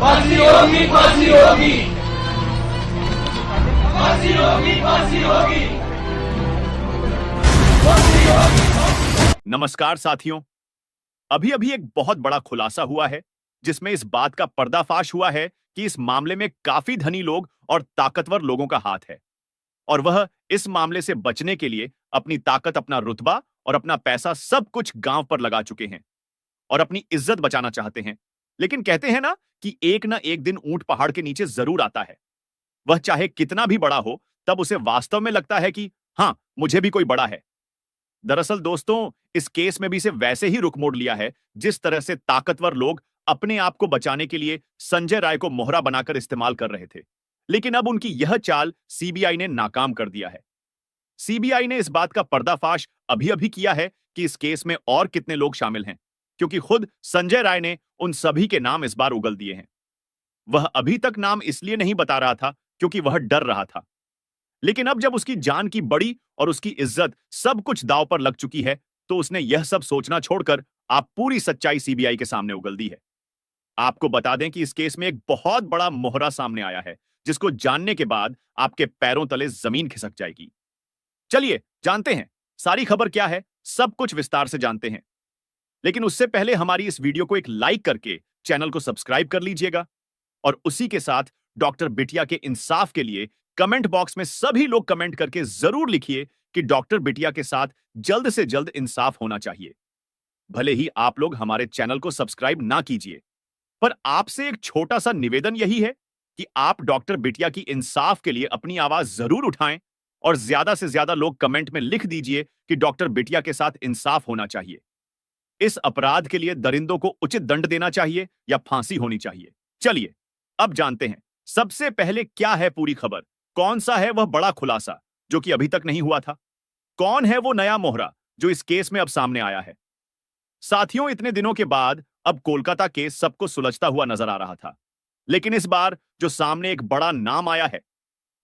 फांसी होगी, फांसी होगी, फांसी होगी, फांसी होगी, फांसी होगी। नमस्कार साथियों, अभी अभी एक बहुत बड़ा खुलासा हुआ है जिसमें इस बात का पर्दाफाश हुआ है कि इस मामले में काफी धनी लोग और ताकतवर लोगों का हाथ है और वह इस मामले से बचने के लिए अपनी ताकत, अपना रुतबा और अपना पैसा सब कुछ गांव पर लगा चुके हैं और अपनी इज्जत बचाना चाहते हैं। लेकिन कहते हैं ना एक दिन ऊंट पहाड़ के नीचे जरूर आता है। वह चाहे कितना भी बड़ा हो, तब उसे वास्तव में लगता है कि हां, मुझे भी कोई बड़ा है। दरअसल दोस्तों, इस केस में भी इसे वैसे ही रुख मोड़ लिया है जिस तरह से ताकतवर लोग अपने आप को बचाने के लिए संजय राय को मोहरा बनाकर इस्तेमाल कर रहे थे। लेकिन अब उनकी यह चाल सीबीआई ने नाकाम कर दिया है। सीबीआई ने इस बात का पर्दाफाश अभी अभी किया है कि इस केस में और कितने लोग शामिल हैं, क्योंकि खुद संजय राय ने उन सभी के नाम इस बार उगल दिए हैं। वह अभी तक नाम इसलिए नहीं बता रहा था क्योंकि वह डर रहा था, लेकिन अब जब उसकी जान की बड़ी और उसकी इज्जत सब कुछ दांव पर लग चुकी है, तो उसने यह सब सोचना छोड़कर आप पूरी सच्चाई सीबीआई के सामने उगल दी है। आपको बता दें कि इस केस में एक बहुत बड़ा मोहरा सामने आया है जिसको जानने के बाद आपके पैरों तले जमीन खिसक जाएगी। चलिए जानते हैं सारी खबर क्या है, सब कुछ विस्तार से जानते हैं। लेकिन उससे पहले हमारी इस वीडियो को एक लाइक करके चैनल को सब्सक्राइब कर लीजिएगा और उसी के साथ डॉक्टर बिटिया के इंसाफ के लिए कमेंट बॉक्स में सभी लोग कमेंट करके जरूर लिखिए कि डॉक्टर बिटिया के साथ जल्द से जल्द इंसाफ होना चाहिए। भले ही आप लोग हमारे चैनल को सब्सक्राइब ना कीजिए, पर आपसे एक छोटा सा निवेदन यही है कि आप डॉक्टर बिटिया की इंसाफ के लिए अपनी आवाज जरूर उठाएं और ज्यादा से ज्यादा लोग कमेंट में लिख दीजिए कि डॉक्टर बिटिया के साथ इंसाफ होना चाहिए। इस अपराध के लिए दरिंदों को उचित दंड देना चाहिए या फांसी होनी चाहिए। चलिए अब जानते हैं सबसे पहले क्या है पूरी खबर, कौन सा है वह बड़ा खुलासा जो कि अभी तक नहीं हुआ था, कौन है वो नया मोहरा जो इस केस में अब सामने आया है। साथियों, इतने दिनों के बाद अब कोलकाता केस सबको सुलझता हुआ नजर आ रहा था, लेकिन इस बार जो सामने एक बड़ा नाम आया है,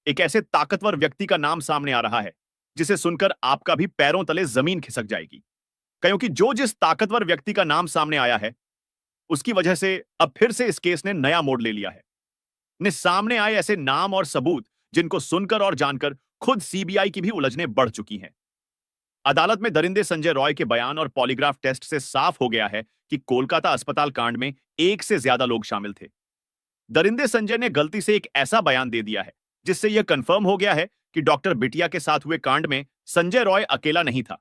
एक ऐसे ताकतवर व्यक्ति का नाम सामने आ रहा है जिसे सुनकर आपका भी पैरों तले जमीन खिसक जाएगी, क्योंकि जो जिस ताकतवर व्यक्ति का नाम सामने आया है उसकी वजह से अब फिर से इस केस ने नया मोड़ ले लिया है। ने सामने आए ऐसे नाम और सबूत जिनको सुनकर और जानकर खुद सीबीआई की भी उलझने बढ़ चुकी हैं। अदालत में दरिंदे संजय रॉय के बयान और पॉलीग्राफ टेस्ट से साफ हो गया है कि कोलकाता अस्पताल कांड में एक से ज्यादा लोग शामिल थे। दरिंदे संजय ने गलती से एक ऐसा बयान दे दिया है जिससे यह कंफर्म हो गया है कि डॉक्टर बिटिया के साथ हुए कांड में संजय रॉय अकेला नहीं था,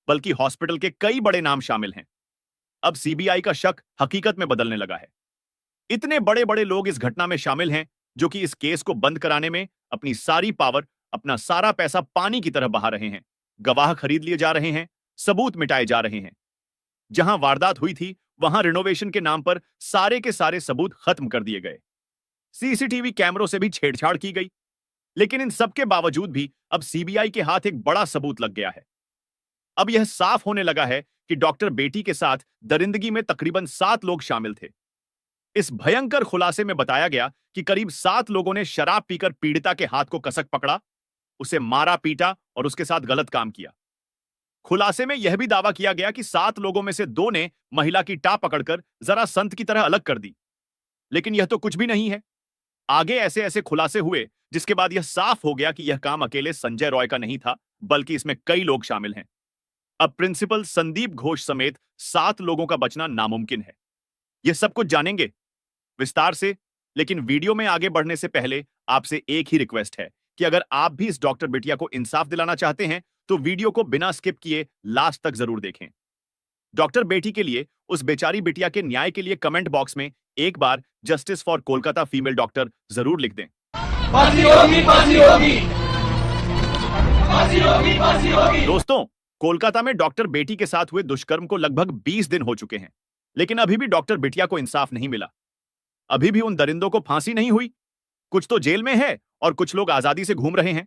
बल्कि हॉस्पिटल के कई बड़े नाम शामिल हैं। अब सीबीआई का शक हकीकत में बदलने लगा है। इतने बड़े बड़े लोग इस घटना में शामिल हैं जो कि इस केस को बंद कराने में अपनी सारी पावर, अपना सारा पैसा पानी की तरह बहा रहे हैं। गवाह खरीद लिए जा रहे हैं, सबूत मिटाए जा रहे हैं। जहां वारदात हुई थी वहां रिनोवेशन के नाम पर सारे के सारे सबूत खत्म कर दिए गए। सीसीटीवी कैमरों से भी छेड़छाड़ की गई। लेकिन इन सब के बावजूद भी अब सीबीआई के हाथ एक बड़ा सबूत लग गया है। अब यह साफ होने लगा है कि डॉक्टर बेटी के साथ दरिंदगी में तकरीबन 7 लोग शामिल थे। इस भयंकर खुलासे में बताया गया कि करीब 7 लोगों ने शराब पीकर पीड़िता के हाथ को कसक पकड़ा, उसे मारा पीटा और उसके साथ गलत काम किया। खुलासे में यह भी दावा किया गया कि 7 लोगों में से 2 ने महिला की टाप पकड़कर जरा संत की तरह अलग कर दी। लेकिन यह तो कुछ भी नहीं है। आगे ऐसे ऐसे खुलासे हुए जिसके बाद यह साफ हो गया कि यह काम अकेले संजय रॉय का नहीं था, बल्कि इसमें कई लोग शामिल हैं। अब प्रिंसिपल संदीप घोष समेत 7 लोगों का बचना नामुमकिन है। यह सब कुछ जानेंगे विस्तार से, लेकिन वीडियो में आगे बढ़ने से पहले आपसे एक ही रिक्वेस्ट है कि अगर आप भी इस डॉक्टर बिटिया को इंसाफ दिलाना चाहते हैं तो वीडियो को बिना स्किप किए लास्ट तक जरूर देखें। डॉक्टर बेटी के लिए, उस बेचारी बिटिया के न्याय के लिए कमेंट बॉक्स में एक बार justice for Kolkata female doctor जरूर लिख दें। फांसी होगी, फांसी होगी, फांसी होगी, फांसी होगी। दोस्तों, कोलकाता में डॉक्टर बेटी के साथ हुए दुष्कर्म को लगभग 20 दिन हो चुके हैं, लेकिन अभी भी डॉक्टर बिटिया को इंसाफ नहीं मिला। अभी भी उन दरिंदों को फांसी नहीं हुई। कुछ तो जेल में है और कुछ लोग आजादी से घूम रहे हैं।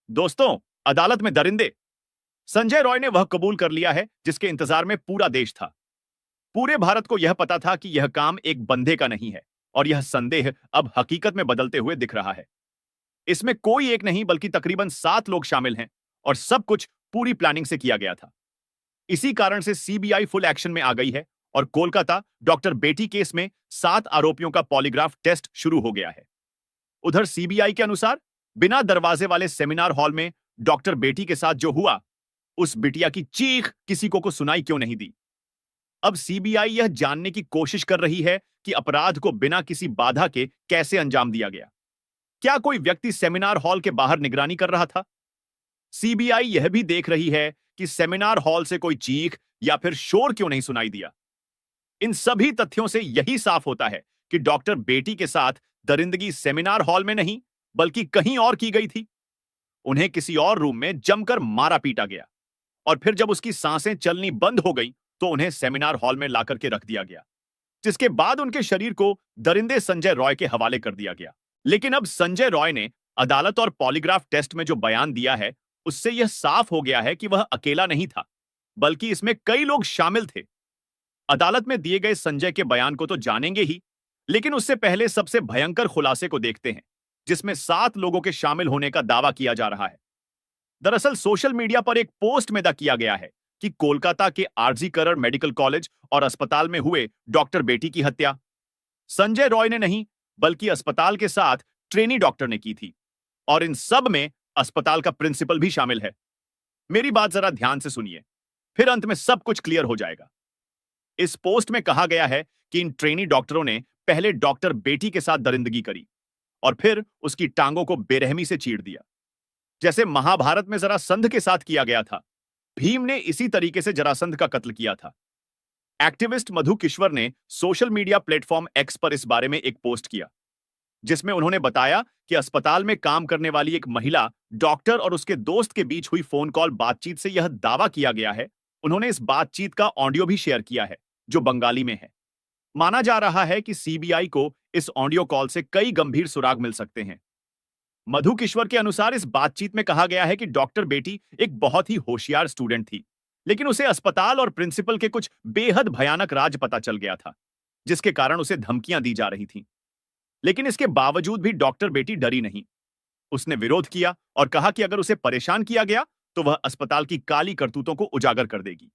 दोस्तों, अदालत में दरिंदे। संजय रॉय ने वह कबूल कर लिया है जिसके इंतजार में पूरा देश था। पूरे भारत को यह पता था कि यह काम एक बंदे का नहीं है और यह संदेह अब हकीकत में बदलते हुए दिख रहा है। इसमें कोई एक नहीं बल्कि तकरीबन 7 लोग शामिल हैं और सब कुछ पूरी प्लानिंग से किया गया था। इसी कारण से सीबीआई फुल एक्शन में आ गई है और कोलकाता डॉक्टर बेटी केस में 7 आरोपियों का पॉलीग्राफ टेस्ट शुरू हो गया है। उधर सीबीआई के अनुसार बिना दरवाजे वाले सेमिनार हॉल में डॉक्टर बेटी के साथ जो हुआ, उस बिटिया की चीख किसी को सुनाई क्यों नहीं दी। अब सीबीआई यह जानने की कोशिश कर रही है कि अपराध को बिना किसी बाधा के कैसे अंजाम दिया गया। क्या कोई व्यक्ति सेमिनार हॉल के बाहर निगरानी कर रहा था? सीबीआई यह भी देख रही है कि सेमिनार हॉल से कोई चीख या फिर शोर क्यों नहीं सुनाई दिया। इन सभी तथ्यों से यही साफ होता है कि डॉक्टर बेटी के साथ दरिंदगी सेमिनार हॉल में नहीं बल्कि कहीं और की गई थी। उन्हें किसी और रूम में जमकर मारा पीटा गया और फिर जब उसकी सांसें चलनी बंद हो गई तो उन्हें सेमिनार हॉल में लाकर के रख दिया गया, जिसके बाद उनके शरीर को दरिंदे संजय रॉय के हवाले कर दिया गया। लेकिन अब संजय रॉय ने अदालत और पॉलीग्राफ टेस्ट में जो बयान दिया है, उससे यह साफ हो गया है कि वह अकेला नहीं था, बल्कि इसमें कई लोग शामिल थे। अदालत में दिए गए संजय के बयान को तो जानेंगे ही, लेकिन उससे पहले सबसे भयंकर खुलासे को देखते हैं, जिसमें 7 लोगों के शामिल होने का दावा किया जा रहा है। दरअसल सोशल मीडिया पर एक पोस्ट में किया गया है कि कोलकाता के आरजी करर मेडिकल कॉलेज और अस्पताल में हुए डॉक्टर बेटी की हत्या संजय रॉय ने नहीं बल्कि अस्पताल के साथ ट्रेनी डॉक्टर ने की थी, और इन सब में अस्पताल का प्रिंसिपल भी शामिल है। मेरी बात जरा ध्यान से सुनिए, फिर अंत में सब कुछ क्लियर हो जाएगा। इस पोस्ट में कहा गया है कि इन ट्रेनी डॉक्टरों ने पहले डॉक्टर बेटी के साथ दरिंदगी करी और फिर उसकी टांगों को बेरहमी से चीर दिया, जैसे महाभारत में जरासंध के साथ किया गया था। भीम ने इसी तरीके से जरासंध का कत्ल किया था। एक्टिविस्ट मधु किश्वर ने सोशल मीडिया प्लेटफॉर्म एक्स पर इस बारे में एक पोस्ट किया, जिसमें उन्होंने बताया कि अस्पताल में काम करने वाली एक महिला डॉक्टर और उसके दोस्त के बीच हुई फोन कॉल बातचीत से यह दावा किया गया है। उन्होंने इस बातचीत का ऑडियो भी शेयर किया है, जो बंगाली में है। माना जा रहा है कि सीबीआई को इस ऑडियो कॉल से कई गंभीर सुराग मिल सकते हैं। मधु किश्वर के अनुसार इस बातचीत में कहा गया है कि डॉक्टर बेटी एक बहुत ही होशियार स्टूडेंट थी, लेकिन उसे अस्पताल और प्रिंसिपल के कुछ बेहद भयानक राज पता चल गया था, जिसके कारण उसे धमकियां दी जा रही थीं। लेकिन इसके बावजूद भी डॉक्टर बेटी डरी नहीं। उसने विरोध किया और कहा कि अगर उसे परेशान किया गया तो वह अस्पताल की काली करतूतों को उजागर कर देगी,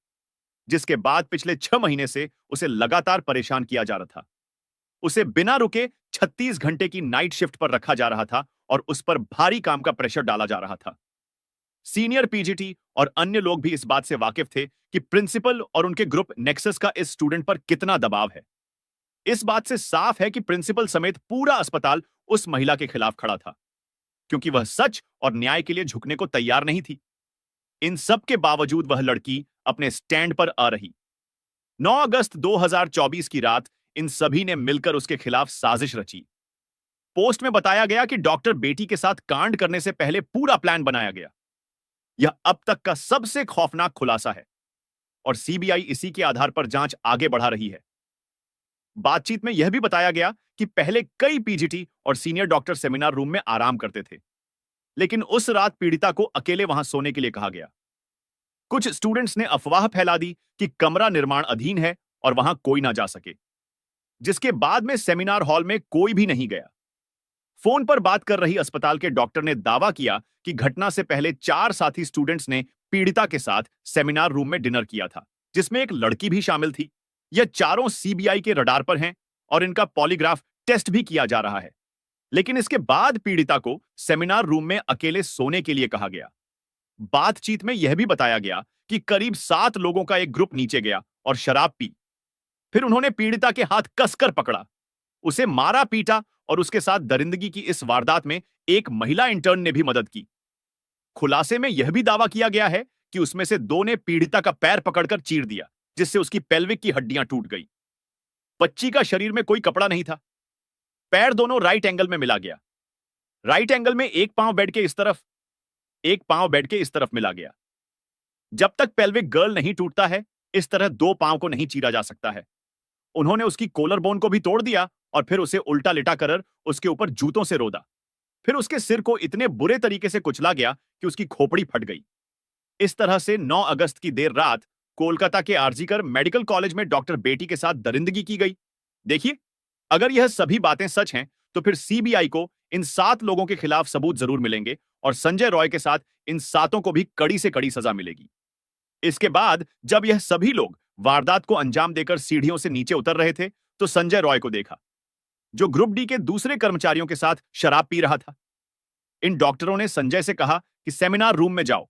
जिसके बाद पिछले 6 महीने से उसे लगातार परेशान किया जा रहा था। उसे बिना रुके 36 घंटे की नाइट शिफ्ट पर रखा जा रहा था और उस पर भारी काम का प्रेशर डाला जा रहा था। सीनियर पीजीटी और अन्य लोग भी इस बात से वाकिफ थे कि प्रिंसिपल और उनके ग्रुप नेक्सस का इस स्टूडेंट पर कितना दबाव है। इस बात से साफ है कि प्रिंसिपल समेत पूरा अस्पताल उस महिला के खिलाफ खड़ा था, क्योंकि वह सच और न्याय के लिए झुकने को तैयार नहीं थी। इन सब के बावजूद वह लड़की अपने स्टैंड पर आ रही। 9 अगस्त 2024 की रात इन सभी ने मिलकर उसके खिलाफ साजिश रची। पोस्ट में बताया गया कि डॉक्टर बेटी के साथ कांड करने से पहले पूरा प्लान बनाया गया। यह अब तक का सबसे खौफनाक खुलासा है और सीबीआई इसी के आधार पर जांच आगे बढ़ा रही है। बातचीत में यह भी बताया गया कि पहले कई पीजीटी और सीनियर डॉक्टर सेमिनार रूम में आराम करते थे, लेकिन उस रात पीड़िता को अकेले वहां सोने के लिए कहा गया। कुछ स्टूडेंट्स ने अफवाह फैला दी कि कमरा निर्माण अधीन है और वहां कोई ना जा सके, जिसके बाद में सेमिनार हॉल में कोई भी नहीं गया। फोन पर बात कर रही अस्पताल के डॉक्टर ने दावा किया कि घटना से पहले 4 साथी स्टूडेंट्स ने पीड़िता के साथ सेमिनार रूम में डिनर किया था, जिसमें एक लड़की भी शामिल थी। यह चारों सीबीआई के रडार पर हैं और इनका पॉलीग्राफ टेस्ट भी किया जा रहा है। लेकिन इसके बाद पीड़िता को सेमिनार रूम में अकेले सोने के लिए कहा गया। बातचीत में यह भी बताया गया कि करीब 7 लोगों का एक ग्रुप नीचे गया और शराब पी। फिर उन्होंने पीड़िता के हाथ कसकर पकड़ा, उसे मारा पीटा और उसके साथ दरिंदगी की इस वारदात में एक महिला इंटर्न ने भी मदद की। खुलासे में यह भी दावा किया गया है कि उसमें से 2 ने पीड़िता का पैर पकड़कर चीर दिया, जिससे उसकी पेल्विक की हड्डियां टूट गई। बच्ची का शरीर में कोई कपड़ा नहीं था। पैर दोनों राइट एंगल में मिला गया। राइट एंगल में एक पांव बेड के इस तरफ, एक पांव बेड के इस तरफ मिला गया। जब तक पेल्विक गर्ल नहीं टूटता है, इस तरह 2 पांव को नहीं चीरा जा सकता है। उन्होंने उसकी कोलर बोन को भी तोड़ दिया और फिर उसे उल्टा लिटा कर उसके ऊपर जूतों से रोदा। फिर उसके सिर को इतने बुरे तरीके से कुचला गया कि उसकी खोपड़ी फट गई। इस तरह से 9 अगस्त की देर रात कोलकाता के आरजीकर मेडिकल कॉलेज में डॉक्टर बेटी के साथ दरिंदगी की गई। देखिए, अगर यह सभी बातें सच हैं, तो फिर सीबीआई को इन 7 लोगों के खिलाफ सबूत जरूर मिलेंगे और संजय रॉय के साथ इन 7 को भी कड़ी से कड़ी सजा मिलेगी। इसके बाद जब यह सभी लोग वारदात को अंजाम देकर सीढ़ियों से नीचे उतर रहे थे तो संजय रॉय को देखा, जो ग्रुप डी के दूसरे कर्मचारियों के साथ शराब पी रहा था। इन डॉक्टरों ने संजय से कहा कि सेमिनार रूम में जाओ,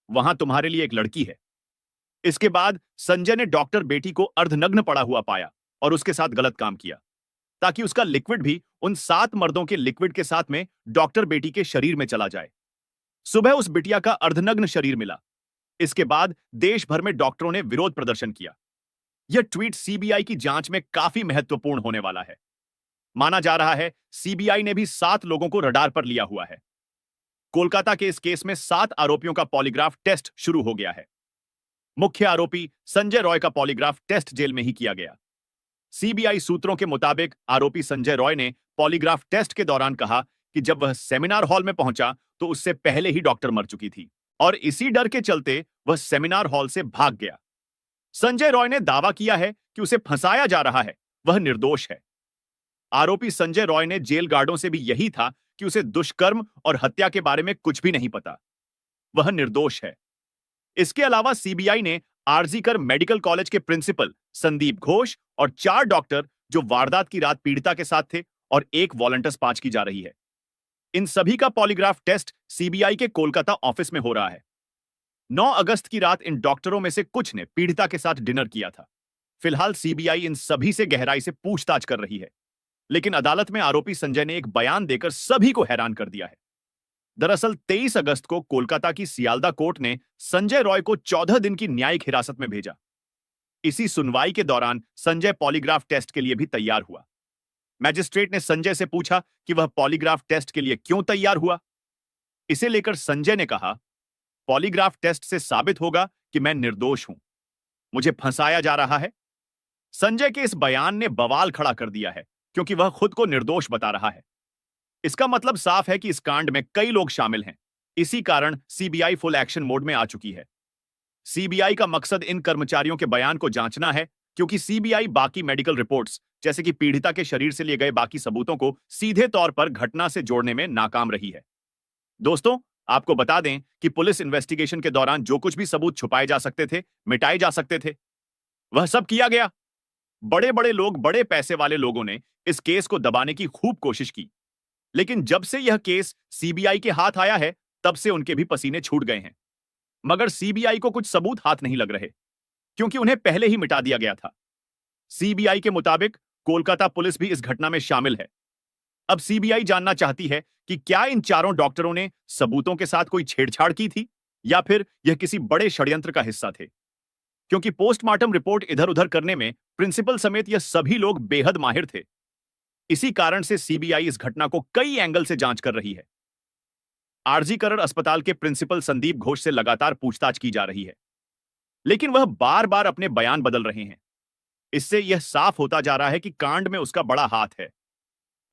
वहां तुम्हारे लिए एक लड़की है। इसके बाद संजय ने डॉक्टर बेटी को अर्धनग्न पड़ा हुआ पाया और उसके साथ गलत काम किया, ताकि उसका लिक्विड भी उन 7 मर्दों के लिक्विड के साथ में डॉक्टर बेटी के शरीर में चला जाए। सुबह उस बिटिया का अर्धनग्न शरीर मिला। इसके बाद देश भर में डॉक्टरों ने विरोध प्रदर्शन किया। यह ट्वीट सीबीआई की जांच में काफी महत्वपूर्ण होने वाला है। माना जा रहा है सीबीआई ने भी 7 लोगों को रडार पर लिया हुआ है। कोलकाता के इस केस में 7 आरोपियों का पॉलीग्राफ टेस्ट शुरू हो गया है। मुख्य आरोपी संजय रॉय का पॉलीग्राफ टेस्ट जेल में ही किया गया। सीबीआई सूत्रों के मुताबिक आरोपी संजय रॉय ने पॉलीग्राफ टेस्ट के दौरान कहा कि जब वह सेमिनार हॉल में पहुंचा तो उससे पहले ही डॉक्टर मर चुकी थी और इसी डर के चलते वह सेमिनार हॉल से भाग गया। संजय रॉय ने दावा किया है कि उसे फंसाया जा रहा है, वह निर्दोष है। आरोपी संजय रॉय ने जेल गार्डों से भी यही था कि उसे दुष्कर्म और हत्या के बारे में कुछ भी नहीं पता, वह निर्दोष है। इसके अलावा सीबीआई ने आरजीकर मेडिकल कॉलेज के प्रिंसिपल संदीप घोष और 4 डॉक्टर जो वारदात की रात पीड़िता के साथ थे और 1 वॉलंटस 5 की जा रही है। इन सभी का पॉलीग्राफ टेस्ट सीबीआई के कोलकाता ऑफिस में हो रहा है। 9 अगस्त की रात इन डॉक्टरों में से कुछ ने पीड़िता के साथ डिनर किया था। फिलहाल सीबीआई इन सभी से गहराई से पूछताछ कर रही है, लेकिन अदालत में आरोपी संजय ने एक बयान देकर सभी को हैरान कर दिया है। दरअसल 23 अगस्त को कोलकाता की सियालदा कोर्ट ने संजय रॉय को 14 दिन की न्यायिक हिरासत में भेजा। इसी सुनवाई के दौरान संजय पॉलीग्राफ टेस्ट के लिए भी तैयार हुआ। मैजिस्ट्रेट ने संजय से पूछा कि वह पॉलीग्राफ टेस्ट के लिए क्यों तैयार हुआ। इसे लेकर संजय ने कहा, पॉलीग्राफ टेस्ट से साबित होगा कि मैं निर्दोष हूं, मुझे फंसाया जा रहा है। संजय के इस बयान ने बवाल खड़ा कर दिया है, क्योंकि वह खुद को निर्दोष बता रहा है। इसका मतलब साफ है कि इस कांड में कई लोग शामिल हैं। इसी कारण सीबीआई फुल एक्शन मोड में आ चुकी है। सीबीआई का मकसद इन कर्मचारियों के बयान को जांचना है, क्योंकि सीबीआई बाकी मेडिकल रिपोर्ट्स जैसे कि पीड़िता के शरीर से लिए गए बाकी सबूतों को सीधे तौर पर घटना से जोड़ने में नाकाम रही है। दोस्तों, आपको बता दें कि पुलिस इन्वेस्टिगेशन के दौरान जो कुछ भी सबूत छुपाए जा सकते थे, मिटाए जा सकते थे, वह सब किया गया। बड़े बड़े लोग, बड़े पैसे वाले लोगों ने इस केस को दबाने की खूब कोशिश की, लेकिन जब से यह केस सीबीआई के हाथ आया है तब से उनके भी पसीने छूट गए हैं। मगर सीबीआई को कुछ सबूत हाथ नहीं लग रहे, क्योंकि उन्हें पहले ही मिटा दिया गया था। सीबीआई के मुताबिक कोलकाता पुलिस भी इस घटना में शामिल है। अब सीबीआई जानना चाहती है कि क्या इन 4 डॉक्टरों ने सबूतों के साथ कोई छेड़छाड़ की थी या फिर यह किसी बड़े षड्यंत्र का हिस्सा थे। क्योंकि पोस्टमार्टम रिपोर्ट इधर उधर करने में प्रिंसिपल समेत यह सभी लोग बेहद माहिर थे। इसी कारण से सीबीआई इस घटना को कई एंगल से जांच कर रही है। आरजी करण अस्पताल के प्रिंसिपल संदीप घोष से लगातार पूछताछ की जा रही है, लेकिन वह बार बार अपने बयान बदल रहे हैं। इससे यह साफ होता जा रहा है कि कांड में उसका बड़ा हाथ है।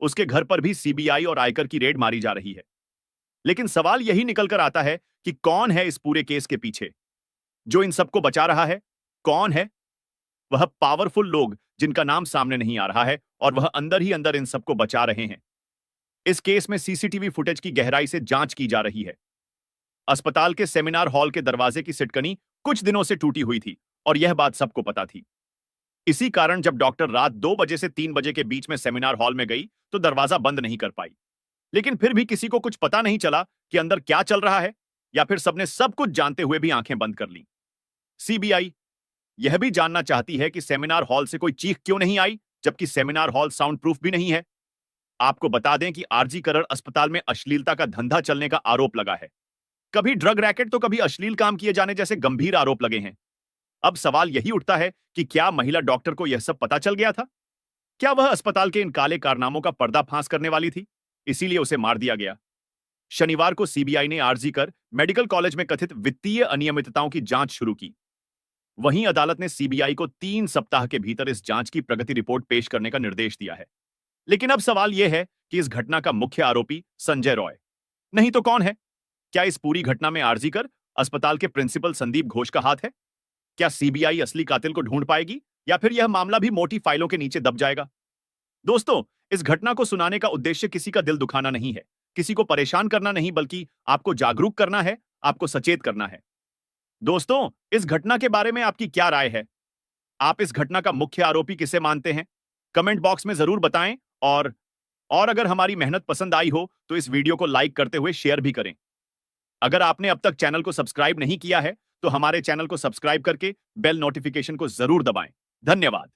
उसके घर पर भी सीबीआई और आयकर की रेड मारी जा रही है। लेकिन सवाल यही निकल कर आता है कि कौन है इस पूरे केस के पीछे, जो इन सबको बचा रहा है? कौन है वह पावरफुल लोग जिनका नाम सामने नहीं आ रहा है और वह अंदर ही अंदर इन सबको बचा रहे हैं? इस केस में सीसीटीवी फुटेज की गहराई से जांच की जा रही है। अस्पताल के सेमिनार हॉल के दरवाजे की सिटकनी कुछ दिनों से टूटी हुई थी और यह बात सबको पता थी। इसी कारण जब डॉक्टर रात 2 बजे से 3 बजे के बीच में सेमिनार हॉल में गई तो दरवाजा बंद नहीं कर पाई। लेकिन फिर भी किसी को कुछ पता नहीं चला कि अंदर क्या चल रहा है, या फिर सबने सब कुछ जानते हुए भी आंखें बंद कर ली। सीबीआई यह भी जानना चाहती है कि सेमिनार हॉल से कोई चीख क्यों नहीं आई, जबकि सेमिनार हॉल साउंड प्रूफ भी नहीं है। आपको बता दें कि आरजी करण अस्पताल में अश्लीलता का धंधा चलने का आरोप लगा है। कभी ड्रग रैकेट तो कभी अश्लील काम किए जाने जैसे गंभीर आरोप लगे हैं। अब सवाल यही उठता है कि क्या महिला डॉक्टर को यह सब पता चल गया था? क्या वह अस्पताल के इन काले कारनामों का पर्दाफाश करने वाली थी, इसीलिए उसे मार दिया गया? शनिवार को सीबीआई ने आरजी कर मेडिकल कॉलेज में कथित वित्तीय अनियमितताओं की जांच शुरू की। वहीं अदालत ने सीबीआई को 3 सप्ताह के भीतर इस जांच की प्रगति रिपोर्ट पेश करने का निर्देश दिया है। लेकिन अब सवाल यह है कि इस घटना का मुख्य आरोपी संजय रॉय नहीं तो कौन है? क्या इस पूरी घटना में आरजी कर अस्पताल के प्रिंसिपल संदीप घोष का हाथ है? क्या सीबीआई असली कातिल को ढूंढ पाएगी या फिर यह मामला भी मोटी फाइलों के नीचे दब जाएगा? दोस्तों, इस घटना को सुनाने का उद्देश्य किसी का दिल दुखाना नहीं है, किसी को परेशान करना नहीं, बल्कि आपको जागरूक करना है, आपको सचेत करना है। दोस्तों, इस घटना के बारे में आपकी क्या राय है? आप इस घटना का मुख्य आरोपी किसे मानते हैं? कमेंट बॉक्स में जरूर बताएं। और अगर हमारी मेहनत पसंद आई हो तो इस वीडियो को लाइक करते हुए शेयर भी करें। अगर आपने अब तक चैनल को सब्सक्राइब नहीं किया है तो हमारे चैनल को सब्सक्राइब करके बेल नोटिफिकेशन को जरूर दबाएं। धन्यवाद।